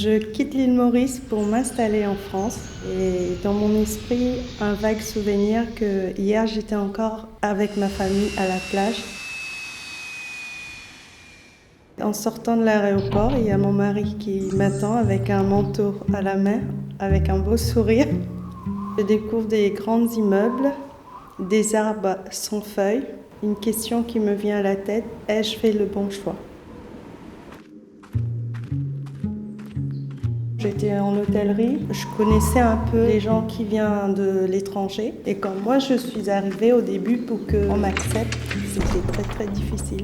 Je quitte l'île Maurice pour m'installer en France et dans mon esprit, un vague souvenir que hier j'étais encore avec ma famille à la plage. En sortant de l'aéroport, il y a mon mari qui m'attend avec un manteau à la main, avec un beau sourire. Je découvre des grands immeubles, des arbres sans feuilles. Une question qui me vient à la tête, ai-je fait le bon choix ? J'étais en hôtellerie, je connaissais un peu les gens qui viennent de l'étranger. Et quand moi je suis arrivée au début pour qu'on m'accepte, c'était très très difficile.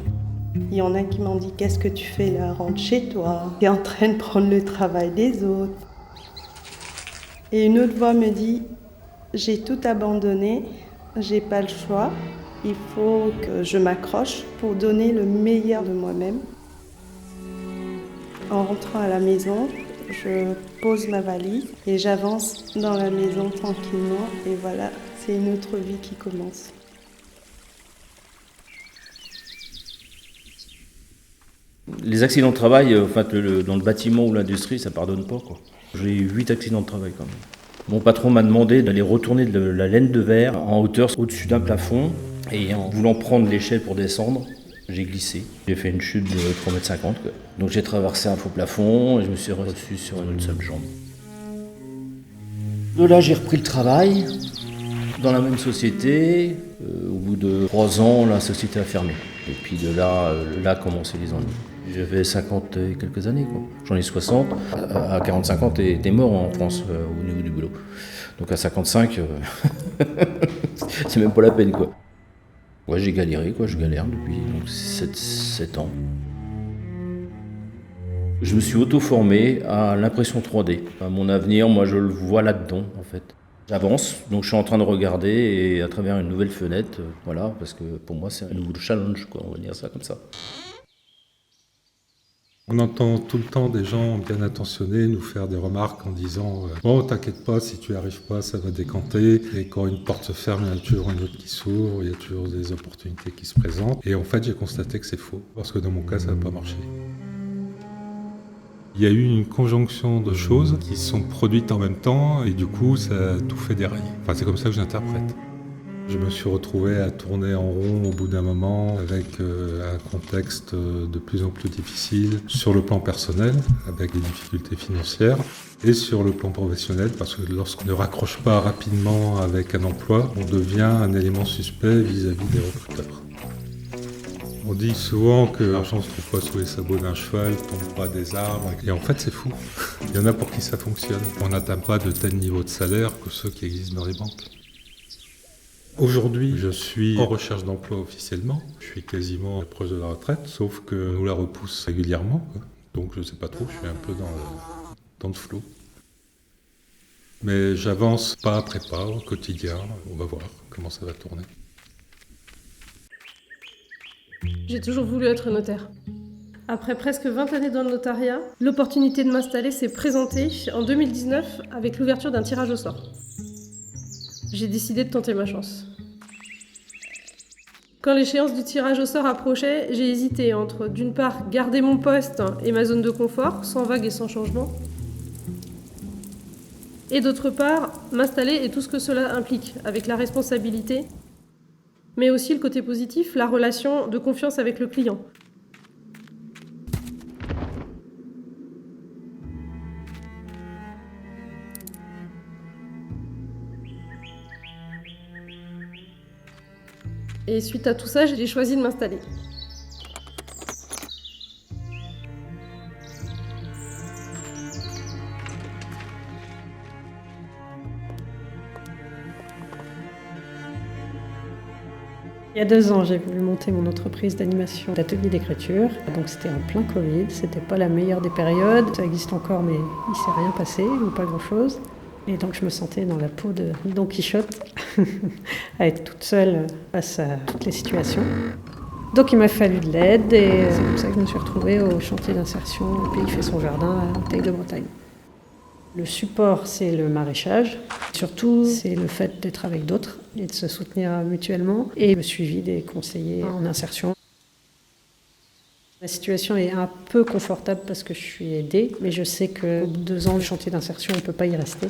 Il y en a qui m'ont dit « Qu'est-ce que tu fais là ? Rentre chez toi, tu es en train de prendre le travail des autres. » Et une autre voix me dit « J'ai tout abandonné, j'ai pas le choix, il faut que je m'accroche pour donner le meilleur de moi-même. » En rentrant à la maison, je pose ma valise et j'avance dans la maison tranquillement et voilà, c'est une autre vie qui commence. Les accidents de travail, dans le bâtiment ou l'industrie, ça pardonne pas, quoi. J'ai eu 8 accidents de travail quand même. Mon patron m'a demandé d'aller retourner de la laine de verre en hauteur au-dessus d'un plafond et en voulant prendre l'échelle pour descendre, j'ai glissé. J'ai fait une chute de 3,50 m. Donc j'ai traversé un faux plafond et je me suis reçu sur une seule jambe. De là, j'ai repris le travail dans la même société. Au bout de 3 ans, la société a fermé. Et puis de là commençaient les ennuis. J'avais 50 et quelques années, quoi. J'en ai 60. À 45 ans, t'es mort en France au niveau du boulot. Donc à 55, c'est même pas la peine, quoi. Ouais, j'ai galéré, quoi. Je galère depuis 7 ans. Je me suis auto-formé à l'impression 3D. Mon avenir, moi, je le vois là-dedans, en fait. J'avance, donc je suis en train de regarder et à travers une nouvelle fenêtre, voilà, parce que pour moi, c'est un nouveau challenge, quoi. On va dire ça comme ça. On entend tout le temps des gens bien intentionnés nous faire des remarques en disant « Bon, t'inquiète pas, si tu n'y arrives pas, ça va décanter. » Et quand une porte se ferme, il y a toujours une autre qui s'ouvre, il y a toujours des opportunités qui se présentent. Et en fait, j'ai constaté que c'est faux, parce que dans mon cas, ça n'a pas marché. Il y a eu une conjonction de choses qui se sont produites en même temps, et du coup, ça a tout fait dérailler. Enfin, c'est comme ça que j'interprète. Je me suis retrouvé à tourner en rond au bout d'un moment avec un contexte de plus en plus difficile sur le plan personnel, avec des difficultés financières, et sur le plan professionnel, parce que lorsqu'on ne raccroche pas rapidement avec un emploi, on devient un élément suspect vis-à-vis des recruteurs. On dit souvent que l'argent ne se trouve pas sous les sabots d'un cheval, tombe pas des arbres, et en fait c'est fou. Il y en a pour qui ça fonctionne. On n'atteint pas de tel niveau de salaire que ceux qui existent dans les banques. Aujourd'hui, je suis en recherche d'emploi officiellement. Je suis quasiment proche de la retraite, sauf que nous la repousse régulièrement, quoi. Donc je ne sais pas trop, je suis un peu dans le flou. Mais j'avance pas après pas au quotidien. On va voir comment ça va tourner. J'ai toujours voulu être notaire. Après presque 20 années dans le notariat, l'opportunité de m'installer s'est présentée en 2019 avec l'ouverture d'un tirage au sort. J'ai décidé de tenter ma chance. Quand l'échéance du tirage au sort approchait, j'ai hésité entre, d'une part, garder mon poste et ma zone de confort, sans vague et sans changement, et d'autre part, m'installer et tout ce que cela implique, avec la responsabilité, mais aussi le côté positif, la relation de confiance avec le client. Et suite à tout ça, j'ai choisi de m'installer. Il y a 2 ans, j'ai voulu monter mon entreprise d'animation d'atelier d'écriture. Donc c'était en plein Covid, c'était pas la meilleure des périodes. Ça existe encore, mais il s'est rien passé, ou pas grand-chose. Et donc je me sentais dans la peau de Don Quichotte, à être toute seule face à toutes les situations. Donc il m'a fallu de l'aide et c'est comme ça que je me suis retrouvée au chantier d'insertion Le Pays fait son jardin à Teil de Bretagne. Le support, c'est le maraîchage. Surtout, c'est le fait d'être avec d'autres et de se soutenir mutuellement et le suivi des conseillers en insertion. La situation est un peu confortable parce que je suis aidée, mais je sais qu'au bout de 2 ans, le chantier d'insertion, on ne peut pas y rester.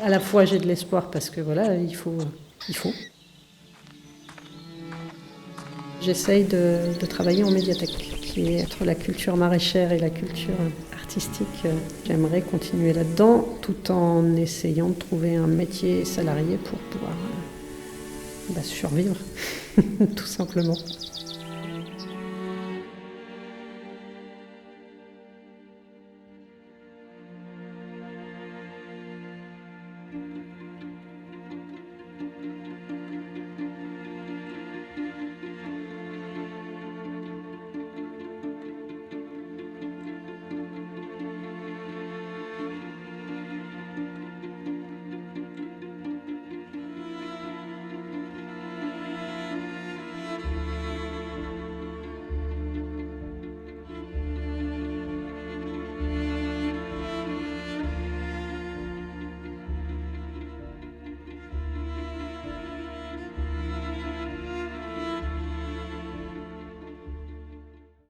À la fois, j'ai de l'espoir parce que voilà, il faut. J'essaye de travailler en médiathèque, qui est entre la culture maraîchère et la culture artistique. J'aimerais continuer là-dedans, tout en essayant de trouver un métier salarié pour pouvoir survivre, tout simplement.